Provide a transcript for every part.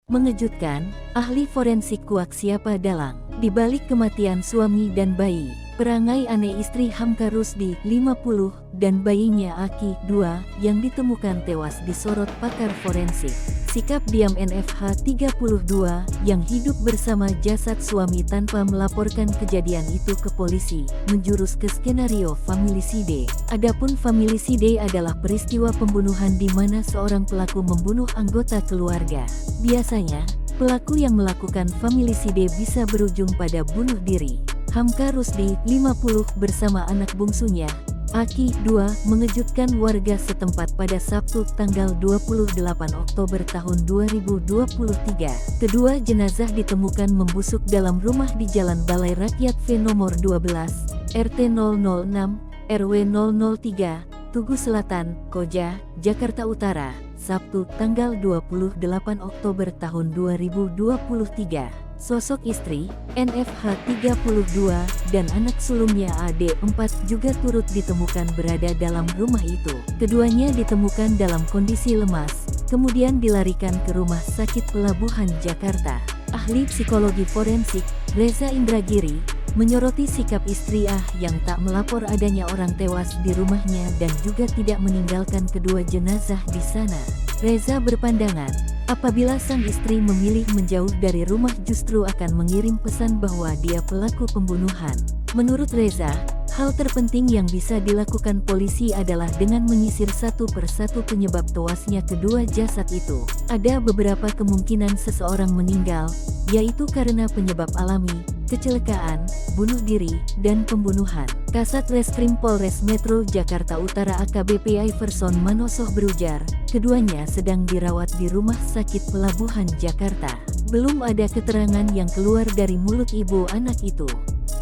Mengejutkan, ahli forensik kuak siapa dalang. Di balik kematian suami dan bayi, perangai aneh istri Hamka Rusdi, 50, dan bayinya Aki, 2, yang ditemukan tewas disorot pakar forensik. Sikap diam NFH 32 yang hidup bersama jasad suami tanpa melaporkan kejadian itu ke polisi, menjurus ke skenario familicide. Adapun familicide adalah peristiwa pembunuhan di mana seorang pelaku membunuh anggota keluarga. Biasanya, pelaku yang melakukan familicide bisa berujung pada bunuh diri. Hamka Rusdi, 50, bersama anak bungsunya, Aki, 2, mengejutkan warga setempat pada Sabtu tanggal 28 Oktober tahun 2023. Kedua jenazah ditemukan membusuk dalam rumah di Jalan Balai Rakyat V nomor 12, RT 006, RW 003, Tugu Selatan, Koja, Jakarta Utara, Sabtu tanggal 28 Oktober tahun 2023. Sosok istri, NFH 32, dan anak sulungnya AD 4 juga turut ditemukan berada dalam rumah itu. Keduanya ditemukan dalam kondisi lemas, kemudian dilarikan ke Rumah Sakit Pelabuhan Jakarta. Ahli psikologi forensik, Reza Indragiri, menyoroti sikap istri yang tak melapor adanya orang tewas di rumahnya dan juga tidak meninggalkan kedua jenazah di sana. Reza berpandangan, apabila sang istri memilih menjauh dari rumah justru akan mengirim pesan bahwa dia pelaku pembunuhan. Menurut Reza, hal terpenting yang bisa dilakukan polisi adalah dengan menyisir satu persatu penyebab tewasnya kedua jasad itu. Ada beberapa kemungkinan seseorang meninggal, yaitu karena penyebab alami, kecelakaan, bunuh diri, dan pembunuhan. Kasat Reskrim Polres Metro Jakarta Utara AKBP Iverson Manosoh berujar, keduanya sedang dirawat di Rumah Sakit Pelabuhan Jakarta. Belum ada keterangan yang keluar dari mulut ibu anak itu.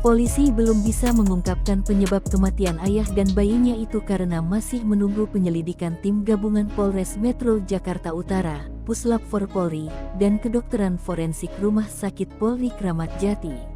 Polisi belum bisa mengungkapkan penyebab kematian ayah dan bayinya itu karena masih menunggu penyelidikan tim gabungan Polres Metro Jakarta Utara, Puslap 4 Polri, dan kedokteran forensik Rumah Sakit Polri Kramat Jati.